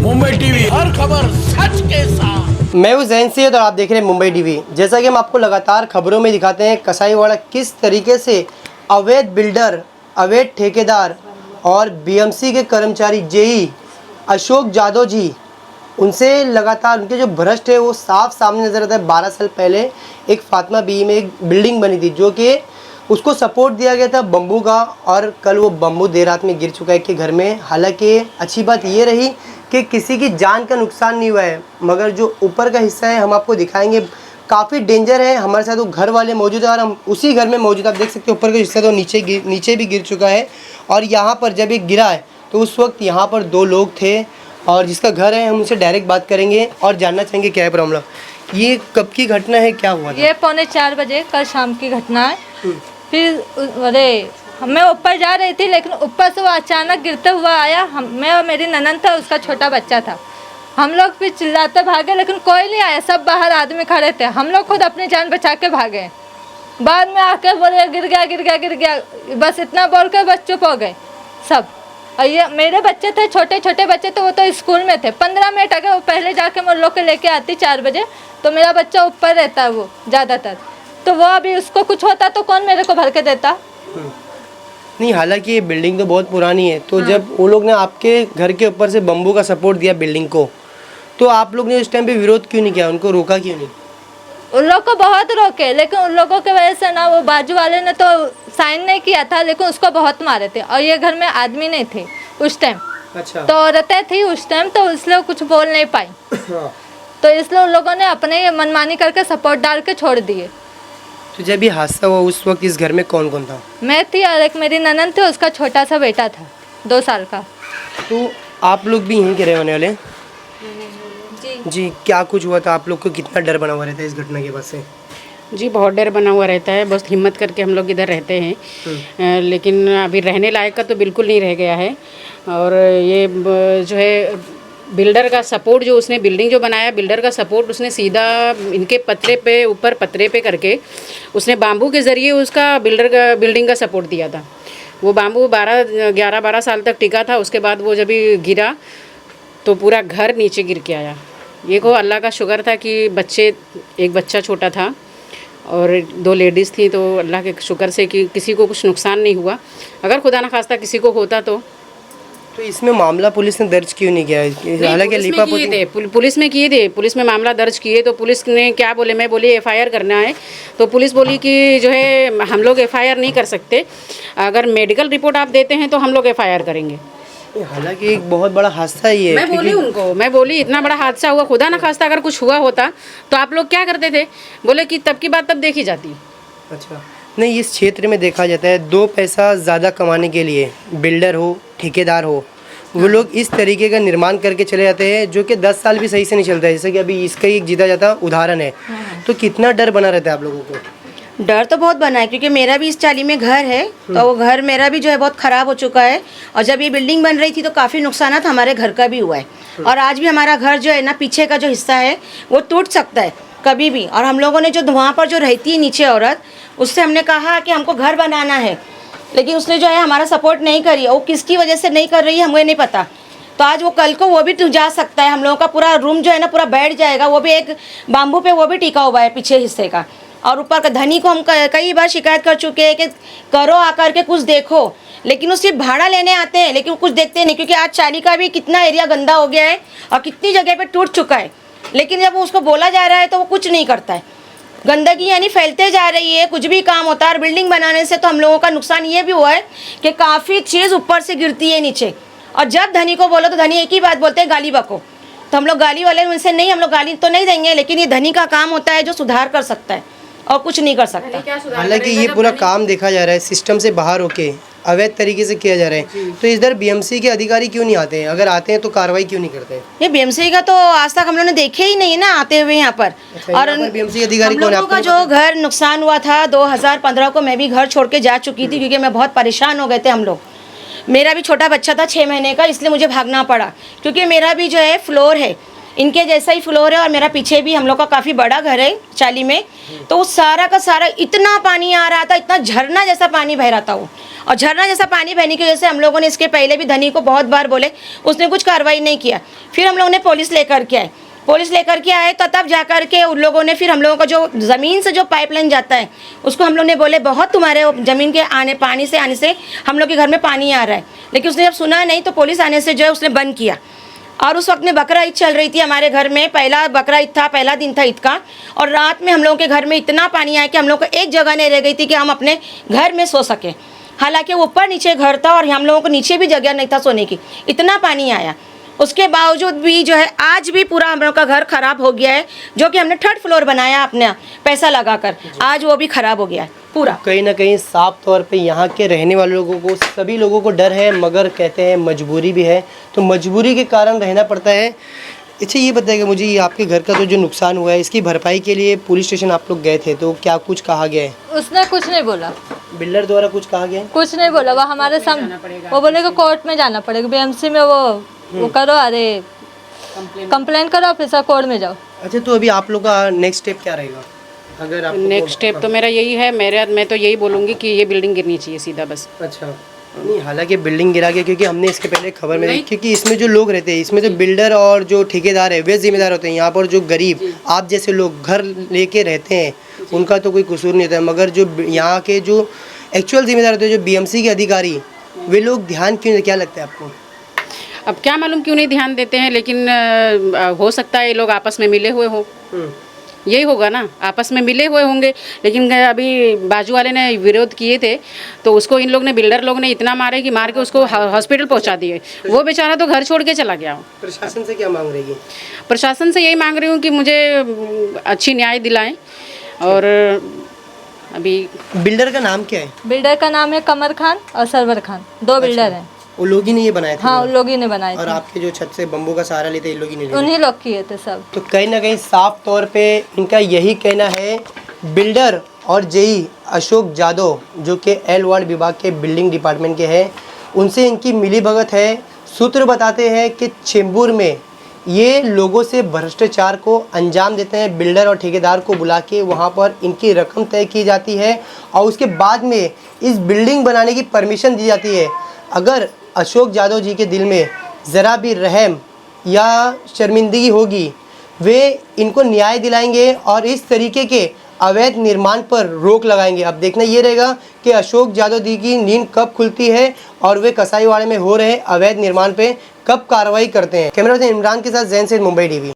Mumbai TV, हर खबर सच के साथ। मैं हूं जैन सैयद और आप देख रहे हैं मुंबई टीवी। जैसा कि हम आपको लगातार खबरों में दिखाते हैं, कसाईवाड़ा किस तरीके से अवैध बिल्डर, अवैध ठेकेदार और बीएमसी के कर्मचारी जेई अशोक जादव जी, उनसे लगातार उनके जो भ्रष्ट है वो साफ सामने नजर आता है। 12 साल पहले एक फातिमा बी में एक बिल्डिंग बनी थी जो कि उसको सपोर्ट दिया गया था बम्बू का, और कल वो बम्बू देर रात में गिर चुका है कि घर में। हालांकि अच्छी बात ये रही कि किसी की जान का नुकसान नहीं हुआ है, मगर जो ऊपर का हिस्सा है हम आपको दिखाएंगे, काफ़ी डेंजर है। हमारे साथ वो घर वाले मौजूद है और हम उसी घर में मौजूद, आप देख सकते हैं ऊपर का हिस्सा तो नीचे भी गिर चुका है। और यहाँ पर जब ये गिरा है तो उस वक्त यहाँ पर 2 लोग थे और जिसका घर है हम उनसे डायरेक्ट बात करेंगे और जानना चाहेंगे क्या है प्रॉब्लम। ये कब की घटना है, क्या हुआ था? ये 3:45 बजे कल शाम की घटना है। फिर अरे मैं ऊपर जा रही थी, लेकिन ऊपर से वो अचानक गिरते हुआ आया। मैं और मेरी ननद था, उसका छोटा बच्चा था। हम लोग फिर चिल्लाते भागे, लेकिन कोई नहीं आया, सब बाहर आदमी खड़े थे। हम लोग खुद अपनी जान बचा के भागे। बाद में आके बोले गिर गया गिर गया गिर गया, बस इतना बोल के बस चुप हो गए सब। और ये मेरे बच्चे थे, छोटे छोटे बच्चे थे, वो तो स्कूल में थे। 15 मिनट आगे वो पहले जाके मैं लोग के लेके आती 4 बजे, तो मेरा बच्चा ऊपर रहता है वो ज़्यादातर, तो वो अभी उसको कुछ होता तो कौन मेरे को भर के देता। नहीं, हालांकि ये बिल्डिंग तो बहुत पुरानी है, तो जब वो लोग ने आपके घर के ऊपर से बम्बू का सपोर्ट दिया बिल्डिंग को, तो आप लोग ने उस टाइम पे विरोध क्यों नहीं किया, उनको रोका क्यों नहीं? उन लोग को बहुत रोके, लेकिन उन लोगों की वजह से ना, वो बाजू वाले ने तो साइन नहीं किया था, लेकिन उसको बहुत मारे थे। और ये घर में आदमी नहीं थे उस टाइम, अच्छा। तो औरतें थी उस टाइम, तो इसलिए कुछ बोल नहीं पाई। तो इसलिए उन लोगों ने अपने मनमानी करके सपोर्ट डाल के छोड़ दिए। तो जब ये हादसा हुआ उस वक्त इस घर में कौन कौन था? मैं थी और एक मेरी ननद थी, उसका छोटा सा बेटा था 2 साल का। तो आप लोग भी यहीं के रहने वाले हैं? जी, क्या कुछ हुआ था? आप लोग को कितना डर बना हुआ रहता है इस घटना के बाद से? जी, बहुत डर बना हुआ रहता है। बस हिम्मत करके हम लोग इधर रहते हैं, लेकिन अभी रहने लायक का तो बिल्कुल नहीं रह गया है। और ये जो है बिल्डर का सपोर्ट, जो उसने बिल्डिंग जो बनाया, बिल्डर का सपोर्ट उसने सीधा इनके पतरे पे, ऊपर पतरे पे करके उसने बाम्बू के ज़रिए उसका बिल्डिंग का सपोर्ट दिया था। वो बाम्बू 11-12 साल तक टिका था। उसके बाद वो जब भी गिरा तो पूरा घर नीचे गिर के आया। ये को अल्लाह का शुक्र था कि एक बच्चा छोटा था और 2 लेडीज़ थी, तो अल्लाह के शुक्र से कि किसी को कुछ नुकसान नहीं हुआ। अगर खुदा न खास्ता किसी को होता तो इसमें मामला पुलिस ने दर्ज क्यों नहीं किया? हालांकि पुलिस में किए थे, पुलिस में मामला दर्ज किए, तो पुलिस ने क्या बोले, मैं बोली एफआईआर करना है, तो पुलिस बोली कि जो है हम लोग एफआईआर नहीं कर सकते, अगर मेडिकल रिपोर्ट आप देते हैं तो हम लोग एफआईआर करेंगे। हालांकि एक बहुत बड़ा हादसा ही है। मैं बोली इतना बड़ा हादसा हुआ, खुदा न खास्ता अगर कुछ हुआ होता तो आप लोग क्या करते थे? बोले कि तब की बात तब देखी जाती। अच्छा, नहीं, इस क्षेत्र में देखा जाता है 2 पैसा ज़्यादा कमाने के लिए बिल्डर हो, ठेकेदार हो, वो लोग इस तरीके का निर्माण करके चले जाते हैं जो कि 10 साल भी सही से नहीं चलता है। जैसे कि अभी इसका ही एक जीता जाता उदाहरण है। तो कितना डर बना रहता है आप लोगों को? डर तो बहुत बना है, क्योंकि मेरा भी इस चाली में घर है, तो वो घर मेरा भी जो है बहुत ख़राब हो चुका है। और जब ये बिल्डिंग बन रही थी तो काफ़ी नुकसान हमारे घर का भी हुआ है। और आज भी हमारा घर जो है ना, पीछे का जो हिस्सा है वो टूट सकता है कभी भी। और हम लोगों ने जो वहाँ पर जो रहती है नीचे औरत, उससे हमने कहा कि हमको घर बनाना है, लेकिन उसने जो है हमारा सपोर्ट नहीं करी। वो किसकी वजह से नहीं कर रही है हमें नहीं पता। तो आज वो कल को वो भी जा सकता है, हम लोगों का पूरा रूम जो है ना पूरा बैठ जाएगा। वो भी एक बाम्बू पे वो भी टिका हुआ है पीछे हिस्से का। और ऊपर का धनी को हम कई बार शिकायत कर चुके हैं कि करो आकर के कुछ देखो, लेकिन वो सिर्फ भाड़ा लेने आते हैं, लेकिन कुछ देखते नहीं। क्योंकि आज चाली का भी कितना एरिया गंदा हो गया है और कितनी जगह पे टूट चुका है, लेकिन जब उसको बोला जा रहा है तो वो कुछ नहीं करता है। गंदगी यानी फैलते जा रही है, कुछ भी काम होता है। और बिल्डिंग बनाने से तो हम लोगों का नुकसान ये भी हुआ है कि काफ़ी चीज़ ऊपर से गिरती है नीचे। और जब धनी को बोलो तो धनी एक ही बात बोलते हैं, गाली बको। तो हम लोग गाली वाले उनसे नहीं, हम लोग गाली तो नहीं देंगे, लेकिन ये धनी का काम होता है जो सुधार कर सकता है और कुछ नहीं कर सकता। हालांकि ये पूरा काम देखा जा रहा है सिस्टम से बाहर होके अवैध तरीके से किया जा रहा है। तो इधर बीएमसी के अधिकारी क्यों नहीं आते हैं? अगर आते हैं तो कार्रवाई क्यों नहीं करते हैं? ये बीएमसी का तो आज तक हम लोगों ने देखे ही नहीं है ना आते हुए यहाँ पर। अच्छा, और बीएमसी अधिकारी कौन है? हम लोगों का जो घर नुकसान हुआ था 2015 को, मैं भी घर छोड़ के जा चुकी थी क्योंकि मैं बहुत परेशान हो गए थे हम लोग। मेरा भी छोटा बच्चा था 6 महीने का, इसलिए मुझे भागना पड़ा, क्योंकि मेरा भी जो है फ्लोर है, इनके जैसा ही फ्लोर है और मेरा पीछे भी हम लोग का काफ़ी बड़ा घर है चाली में। तो वो सारा का सारा इतना पानी आ रहा था, इतना झरना जैसा पानी बह रहा था वो। और झरना जैसा पानी बहने की वजह से हम लोगों ने इसके पहले भी धनी को बहुत बार बोले, उसने कुछ कार्रवाई नहीं किया। फिर हम लोगों ने पुलिस लेकर के आए, पुलिस लेकर के आए तो तब जाकर के उन लोगों ने फिर हम लोगों का जो ज़मीन से जो पाइपलाइन जाता है उसको हम लोग ने बोले बहुत तुम्हारे ज़मीन के आने पानी से आने से हम लोग के घर में पानी आ रहा है। लेकिन उसने जब सुना नहीं तो पुलिस आने से जो है उसने बंद किया। और उस वक्त में बकरा ईद चल रही थी हमारे घर में, पहला बकरा ईद था, पहला दिन था ईद का। और रात में हम लोगों के घर में इतना पानी आया कि हम लोग को एक जगह नहीं रह गई थी कि हम अपने घर में सो सकें। हालांकि ऊपर नीचे घर था और हम लोगों को नीचे भी जगह नहीं था सोने की, इतना पानी आया। उसके बावजूद भी जो है आज भी पूरा हम लोग का घर ख़राब हो गया है, जो कि हमने 3rd फ्लोर बनाया अपने पैसा लगाकर, आज वो भी ख़राब हो गया है पूरा। कहीं ना कहीं साफ तौर पे यहाँ के रहने वाले लोगों को, सभी लोगों को डर है, मगर कहते हैं मजबूरी भी है, तो मजबूरी के कारण रहना पड़ता है। अच्छा ये बताइएगा मुझे, ये आपके घर का तो जो नुकसान हुआ है इसकी भरपाई के लिए पुलिस स्टेशन आप लोग गए थे, तो क्या कुछ कहा गया है? उसने कुछ नहीं बोला, बिल्डर द्वारा कुछ कहा गया है? कुछ नहीं बोला। वो हमारे सामने वो बोले कि कोर्ट में जाना पड़ेगा, बीएमसी में वो करो, अरे कंप्लेन करो, ऑफिसर कोर्ट में जाओ। अच्छा तो अभी आप लोग का नेक्स्ट स्टेप क्या रहेगा? अगर आप नेक्स्ट स्टेप तो मेरा यही है, मैं तो यही बोलूँगी कि ये बिल्डिंग गिरनी चाहिए सीधा बस। अच्छा नहीं, हालांकि बिल्डिंग गिरा गया क्योंकि हमने इसके पहले खबर में देखी, क्योंकि इसमें जो लोग रहते हैं इसमें तो बिल्डर और जो ठेकेदार है वे जिम्मेदार होते हैं। यहाँ पर जो गरीब आप जैसे लोग घर लेके रहते हैं उनका तो कोई कसूर नहीं होता है, मगर जो यहाँ के जो एक्चुअल जिम्मेदार होते हैं, जो बीएमसी के अधिकारी, वे लोग ध्यान क्यों, क्या लगता है आपको? अब क्या मालूम क्यों नहीं ध्यान देते हैं, लेकिन हो सकता है ये लोग आपस में मिले हुए हों, यही होगा ना, आपस में मिले हुए होंगे। लेकिन अभी बाजू वाले ने विरोध किए थे तो उसको इन लोग ने, बिल्डर लोग ने इतना मारे कि मार के उसको हॉस्पिटल पहुंचा दिए। वो बेचारा तो घर छोड़ के चला गया। प्रशासन से क्या मांग रही है? प्रशासन से यही मांग रही हूँ कि मुझे अच्छी न्याय दिलाएं। और अभी बिल्डर का नाम क्या है? बिल्डर का नाम है कमर खान और सरवर खान, 2 बिल्डर हैं। वो लोग ही ने ये बनाए थे? हाँ उन लोग ही ने बनाए और थे। आपके जो छत से बम्बू का सहारा लेते इन लोग ही ने लिए? उन्हीं लोग किए थे सब। तो कहीं ना कहीं साफ तौर पे इनका यही कहना है, बिल्डर और जेई अशोक जादव जो कि एल वार्ड विभाग के बिल्डिंग डिपार्टमेंट के हैं, उनसे इनकी मिलीभगत है। सूत्र बताते हैं कि चेंबूर में ये लोगों से भ्रष्टाचार को अंजाम देते हैं। बिल्डर और ठेकेदार को बुला के वहाँ पर इनकी रकम तय की जाती है और उसके बाद में इस बिल्डिंग बनाने की परमिशन दी जाती है। अगर अशोक जादव जी के दिल में ज़रा भी रहम या शर्मिंदगी होगी, वे इनको न्याय दिलाएंगे और इस तरीके के अवैध निर्माण पर रोक लगाएंगे। अब देखना ये रहेगा कि अशोक जादव जी की नींद कब खुलती है और वे कसाईवाड़े में हो रहे अवैध निर्माण पे कब कार्रवाई करते हैं। कैमरा पर्सन इमरान के साथ जैन से मुंबई टीवी।